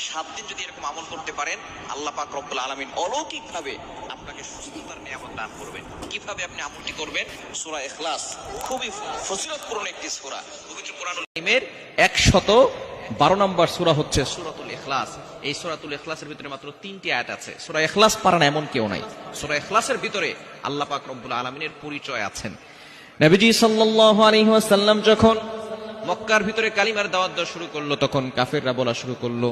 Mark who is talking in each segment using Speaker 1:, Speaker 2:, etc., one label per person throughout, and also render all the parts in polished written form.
Speaker 1: 7 দিন যদি এরকম আমল করতে পারেন, আল্লাহ পাক রব্বুল আলামিন অলৌকিকভাবে আপনাকে সুস্থতার নিয়ামত দান করবেন। কিভাবে আপনি আমলটি করবেন? সূরা ইখলাস খুবই ফজিলতপূর্ণ একটি সূরা। পবিত্র কোরআনুল কারীমের 112 নম্বর সূরা হচ্ছে সূরাতুল ইখলাস। এই সূরাতুল ইখলাসের ভিতরে মাত্র 3টি আয়াত আছে। সূরা ইখলাস পারা না এমন কেউ নাই। সূরা ইখলাসের ভিতরে আল্লাহ পাক রব্বুল আলামিনের পরিচয় আছেন। নবীজি সাল্লাল্লাহু আলাইহি ওয়াসাল্লাম যখন মক্কার ভিতরে কালিমার দাওয়াত দেওয়া শুরু করলো, তখন কাফেররা বলা শুরু করলো,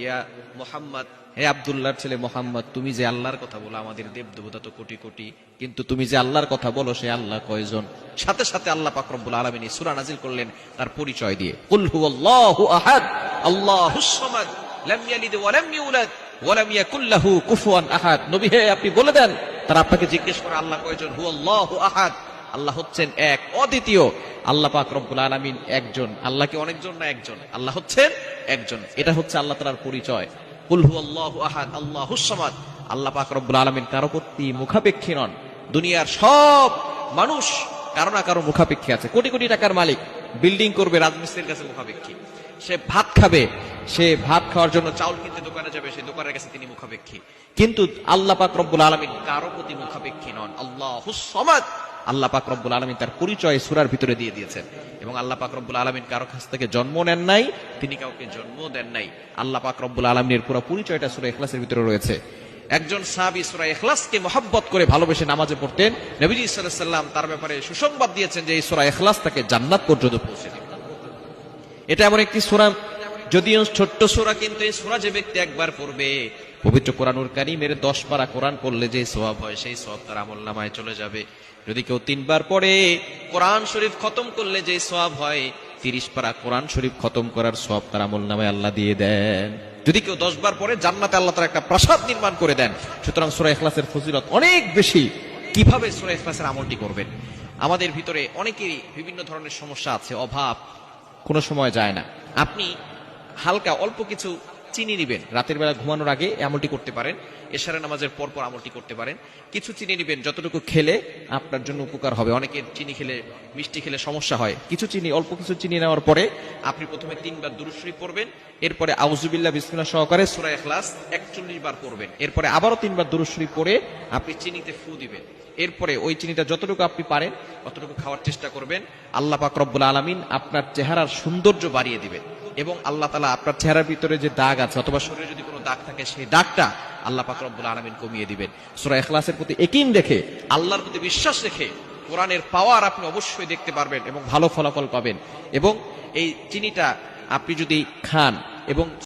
Speaker 1: ইয়া মুহাম্মদ, হে আব্দুল্লাহর ছেলে মুহাম্মদ, তুমি যে আল্লাহর কথা বলো, আমাদের দেব দেবতা তো কোটি কোটি, কিন্তু তুমি যে আল্লাহর কথা বলো সে আল্লাহ কয়জন? সাথে সাথে আল্লাহ পাক রব্বুল আলামিন সূরা নাজিল করলেন তার পরিচয় দিয়ে, কুল হুয়াল্লাহু আহাদ আল্লাহুস সামাদ লাম ইয়ালিদ ওয়া লাম ইউলাদ ওয়া লাম ইয়াকুল লাহু কুফুয়ান আহাদ। নবী হে, আপনি বলে দেন। তারা আপনাকে জিজ্ঞেস করে আল্লাহ কয়জন? হুয়াল্লাহু আহাদ, আল্লাহ হচ্ছেন এক, অদ্বিতীয়। আল্লাহ পাক রব্বুল আলামিন একজন। আল্লাহ কি অনেকজন না একজন? আল্লাহ হচ্ছেন একজন। এটা হচ্ছে আল্লাহ তাআলার পরিচয়। কুল হুয়াল্লাহু আহাদ আল্লাহুস সামাদ। আল্লাহ পাক রব্বুল আলামিন কারো প্রতি মুখাপেক্ষী নন। দুনিয়ার সব মানুষ কারো না কারো মুখাপেক্ষী আছে। কোটি কোটি টাকার মালিক বিল্ডিং করবে, রাজমিস্ত্রির কাছে মুখাপেক্ষী। সে ভাত খাবে, সে ভাত খাওয়ার জন্য চাউল কিনতে দোকানে যাবে, সেই দোকানের কাছে তিনি মুখাপেক্ষী। কিন্তু আল্লাহ পাক রব্বুল আলামিন কারো প্রতি মুখাপেক্ষী নন। আল্লাহুস সামাদ। আল্লাহ পাক রব্বুল আলামিন তার পরিচয় সূরার ভিতরে দিয়ে দিয়েছেন। এবং আল্লাহ পাক রব্বুল আলামিন কারো কাছ থেকে জন্ম নেন নাই, তিনি কাউকে জন্ম দেন নাই। আল্লাহ পাক রব্বুল আলামিনের পুরো পরিচয়টা সূরা ইখলাসের ভিতরে রয়েছে। একজন সাহাবী সূরা ইখলাসকে মহব্বত করে ভালোবেসে নামাজে পড়তেন। নবীজি সাল্লাল্লাহু আলাইহি ওয়াসাল্লাম তার ব্যাপারে সুসংবাদ দিয়েছেন যে এই সূরা ইখলাস তাকে জান্নাত পর্যন্ত পৌঁছে দেবে। এটা এমন একটি সূরা, যদিও ছোট্ট সূরা, কিন্তু এই সূরা যে ব্যক্তি একবার পড়বে, পবিত্র কোরআনুল কারীমের 10 পারা কোরআন পড়লে যে সওয়াব হয়, সেই সওয়াব তার আমলনামায় চলে যাবে। যদি কেউ 3 বার পড়ে, কোরআন শরীফ খতম করলে যে সওয়াব হয়, 30 পারা কোরআন শরীফ খতম করার সওয়াব তার আমলনামায় আল্লাহ দিয়ে দেন। যদি কেউ 10 বার পড়ে, জান্নাতে আল্লাহ তার একটা প্রাসাদ নির্মাণ করে দেন। সুতরাং সূরা ইখলাসের ফজিলত অনেক বেশি। কিভাবে সূরা ইখলাসের আমলটি করবেন? আমাদের ভিতরে অনেকেরই বিভিন্ন ধরনের সমস্যা আছে, অভাব কোনো সময় যায় না। আপনি হালকা অল্প কিছু চিনি নিবেন, রাতের বেলা ঘুমানোর আগে আমলটি করতে পারেন, এশারা নামাজের পর পর আমলটি করতে পারেন। কিছু চিনি নিবেন, যতটুকু খেলে আপনার জন্য উপকার হবে। অনেকের চিনি খেলে, মিষ্টি খেলে সমস্যা হয়। কিছু চিনি, অল্প কিছু চিনি নেওয়ার পরে আপনি প্রথমে 3 বার দুরূদ শরীফ পড়বেন, এরপরে আউযুবিল্লাহ বিসমিল্লাহ সহকারে সূরা ইখলাস 41 বার পড়বেন, এরপরে আবারও 3 বার দুরূদ শরীফ পড়ে আপনি চিনিতে ফু দিবেন। এরপরে ওই চিনিটা যতটুকু আপনি পারেন ততটুকু খাওয়ার চেষ্টা করবেন। আল্লাহ পাক রব্বুল আলামিন আপনার চেহারার সৌন্দর্য বাড়িয়ে দিবেন। এবং আল্লাহ তাআলা আপনার চেহারার ভিতরে যে দাগ আছে, অথবা শরীরে যদি কোনো দাগ থাকে, সেই দাগটা আল্লাহ পাক রব্বুল আলামিন কমিয়ে দিবেন। সূরা ইখলাসের প্রতি ইয়াকিন রেখে, আল্লাহর প্রতি বিশ্বাস রেখে কোরআনের পাওয়ার আপনি অবশ্যই দেখতে পারবেন এবং ভালো ফলাফল পাবেন। এবং এই চিনিটা আপনি যদি খান এবং